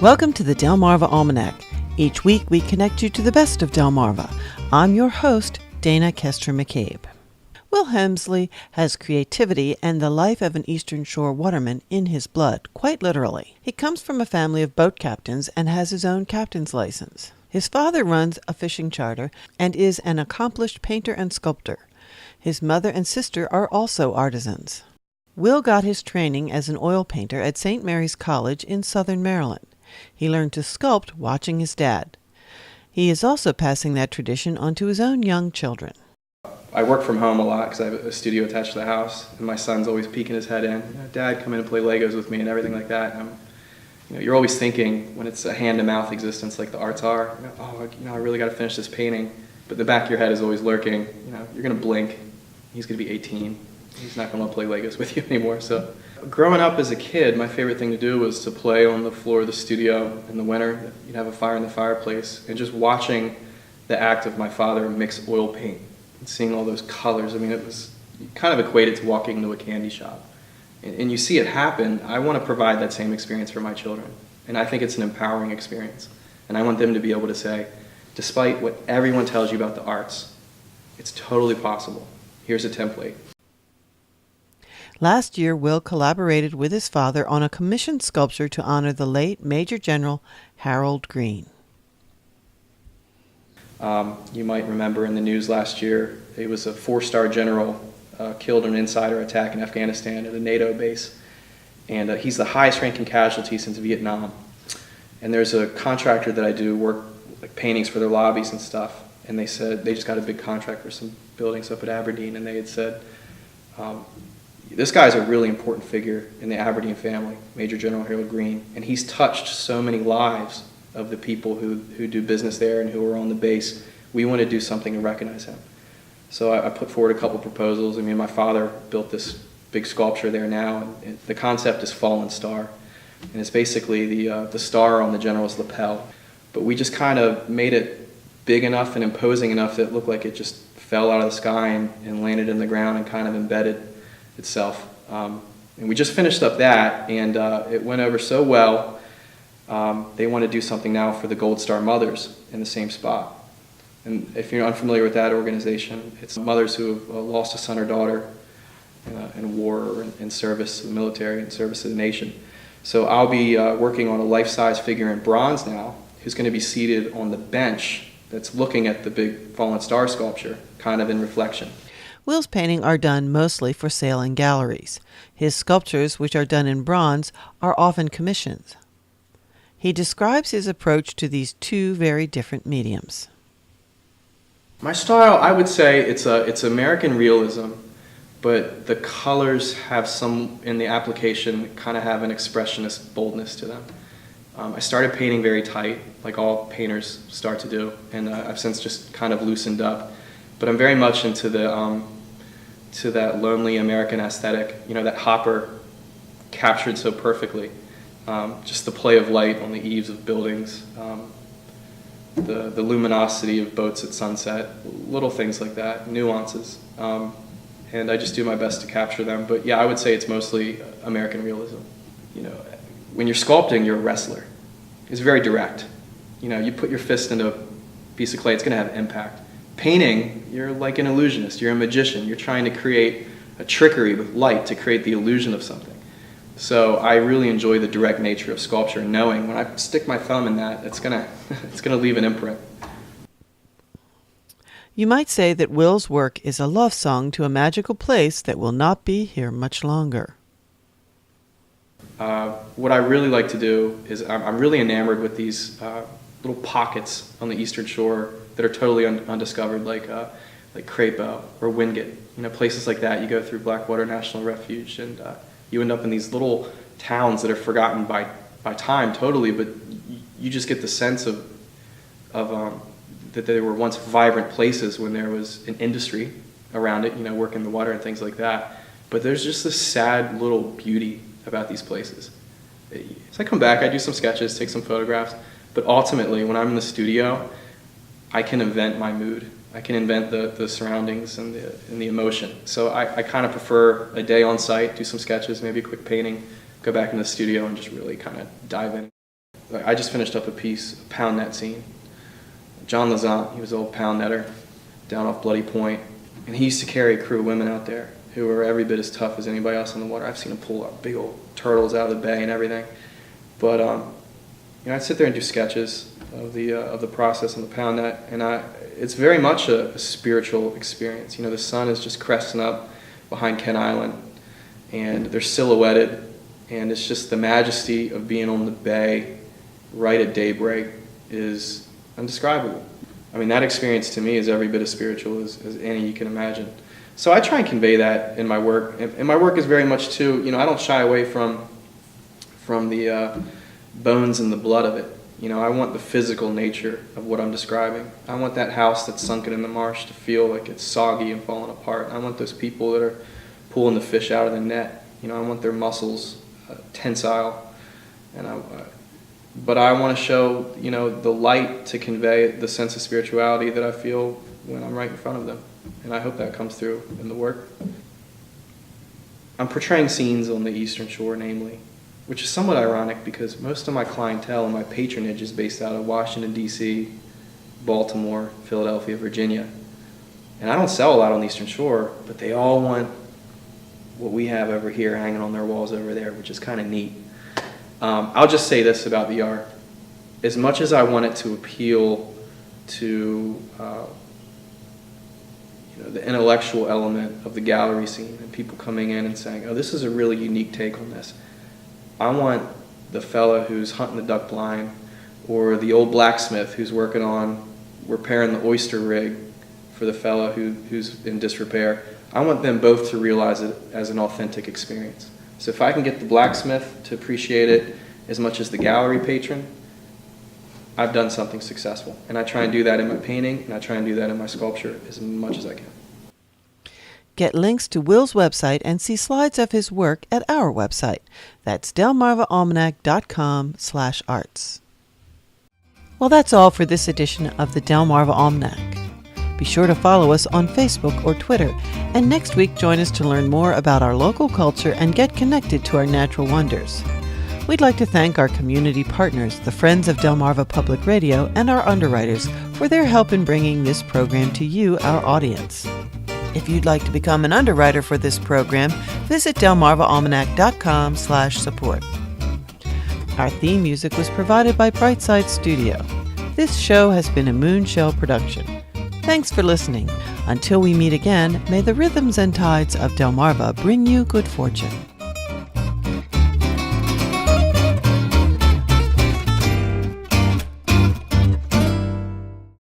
Welcome to the Delmarva Almanac. Each week we connect you to the best of Delmarva. I'm your host, Dana Kester McCabe. Will Hemsley has creativity and the life of an Eastern Shore waterman in his blood, quite literally. He comes from a family of boat captains and has his own captain's license. His father runs a fishing charter and is an accomplished painter and sculptor. His mother and sister are also artisans. Will got his training as an oil painter at St. Mary's College in Southern Maryland. He learned to sculpt watching his dad. He is also passing that tradition on to his own young children. I work from home a lot because I have a studio attached to the house, and my son's always peeking his head in. Dad, come in and play Legos with me and everything like that. And you're always thinking, when it's a hand-to-mouth existence like the arts are, I really got to finish this painting. But the back of your head is always lurking. You're going to blink. He's going to be 18. He's not going to play Legos with you anymore. So, growing up as a kid, my favorite thing to do was to play on the floor of the studio in the winter. You'd have a fire in the fireplace, and just watching the act of my father mix oil paint and seeing all those colors. It was kind of equated to walking into a candy shop. And you see it happen. I want to provide that same experience for my children. And I think it's an empowering experience. And I want them to be able to say, despite what everyone tells you about the arts, it's totally possible. Here's a template. Last year, Will collaborated with his father on a commissioned sculpture to honor the late Major General Harold Greene. You might remember in the news last year, he was a 4-star general killed in an insider attack in Afghanistan at a NATO base. And he's the highest ranking casualty since Vietnam. And there's a contractor that I do work like paintings for their lobbies and stuff. And they said they just got a big contract for some buildings up at Aberdeen. And they had said, this guy's a really important figure in the Aberdeen family, Major General Harold Greene. And he's touched so many lives of the people who do business there and who are on the base. We want to do something to recognize him. So I put forward a couple proposals. My father built this big sculpture there now, and the concept is Fallen Star. And it's basically the star on the general's lapel. But we just kind of made it big enough and imposing enough that it looked like it just fell out of the sky and landed in the ground and kind of embedded itself. And we just finished up that, and it went over so well. They want to do something now for the Gold Star mothers in the same spot. And if you're unfamiliar with that organization, it's mothers who have lost a son or daughter in war or in service to the military and service to the nation. So I'll be working on a life-size figure in bronze now, who's going to be seated on the bench that's looking at the big Fallen Star sculpture, kind of in reflection. Will's paintings are done mostly for sale in galleries. His sculptures, which are done in bronze, are often commissioned. He describes his approach to these two very different mediums. My style, I would say it's American realism, but the colors have some, in the application, kind of have an expressionist boldness to them. I started painting very tight, like all painters start to do, and I've since just kind of loosened up. But I'm very much into to that lonely American aesthetic, that Hopper captured so perfectly. Just the play of light on the eaves of buildings, the luminosity of boats at sunset, little things like that, nuances. And I just do my best to capture them. But yeah, I would say it's mostly American realism. When you're sculpting, you're a wrestler. It's very direct. You put your fist into a piece of clay, it's going to have impact. Painting, you're like an illusionist, you're a magician. You're trying to create a trickery with light to create the illusion of something. So I really enjoy the direct nature of sculpture, knowing when I stick my thumb in that, it's gonna leave an imprint. You might say that Will's work is a love song to a magical place that will not be here much longer. What I really like to do is I'm really enamored with these little pockets on the Eastern Shore that are totally undiscovered, like Crapo or Wingate. Places like that. You go through Blackwater National Refuge, and you end up in these little towns that are forgotten by time totally, but you just get the sense of that they were once vibrant places when there was an industry around it, working the water and things like that. But there's just this sad little beauty about these places. So I come back, I do some sketches, take some photographs, but ultimately when I'm in the studio, I can invent my mood. I can invent the surroundings and the emotion. So I kind of prefer a day on site, do some sketches, maybe a quick painting, go back in the studio and just really kind of dive in. Like, I just finished up a piece, a pound net scene. John Lazant, he was an old pound netter down off Bloody Point, and he used to carry a crew of women out there who were every bit as tough as anybody else in the water. I've seen him pull out big old turtles out of the bay and everything. But I'd sit there and do sketches of the process on the pound net, and it's very much a spiritual experience. The sun is just cresting up behind Kent Island, and they're silhouetted, and it's just the majesty of being on the bay right at daybreak is indescribable. I mean, that experience to me is every bit as spiritual as any you can imagine. So I try and convey that in my work, and my work is very much too, I don't shy away from the bones and the blood of it. I want the physical nature of what I'm describing. I want that house that's sunken in the marsh to feel like it's soggy and falling apart. I want those people that are pulling the fish out of the net. I want their muscles tensile, but I want to show, the light to convey the sense of spirituality that I feel when I'm right in front of them. And I hope that comes through in the work. I'm portraying scenes on the Eastern Shore, namely, which is somewhat ironic because most of my clientele and my patronage is based out of Washington, D.C., Baltimore, Philadelphia, Virginia. And I don't sell a lot on the Eastern Shore, but they all want what we have over here hanging on their walls over there, which is kind of neat. I'll just say this about the art. As much as I want it to appeal to the intellectual element of the gallery scene and people coming in and saying, oh, this is a really unique take on this, I want the fella who's hunting the duck blind or the old blacksmith who's working on repairing the oyster rig for the fella who's in disrepair, I want them both to realize it as an authentic experience. So if I can get the blacksmith to appreciate it as much as the gallery patron, I've done something successful. And I try and do that in my painting, and I try and do that in my sculpture as much as I can. Get links to Will's website and see slides of his work at our website. That's delmarvaalmanac.com/arts. Well, that's all for this edition of the Delmarva Almanac. Be sure to follow us on Facebook or Twitter, and next week join us to learn more about our local culture and get connected to our natural wonders. We'd like to thank our community partners, the Friends of Delmarva Public Radio, and our underwriters for their help in bringing this program to you, our audience. If you'd like to become an underwriter for this program, visit delmarvaalmanac.com/support. Our theme music was provided by Brightside Studio. This show has been a Moonshell production. Thanks for listening. Until we meet again, may the rhythms and tides of Delmarva bring you good fortune.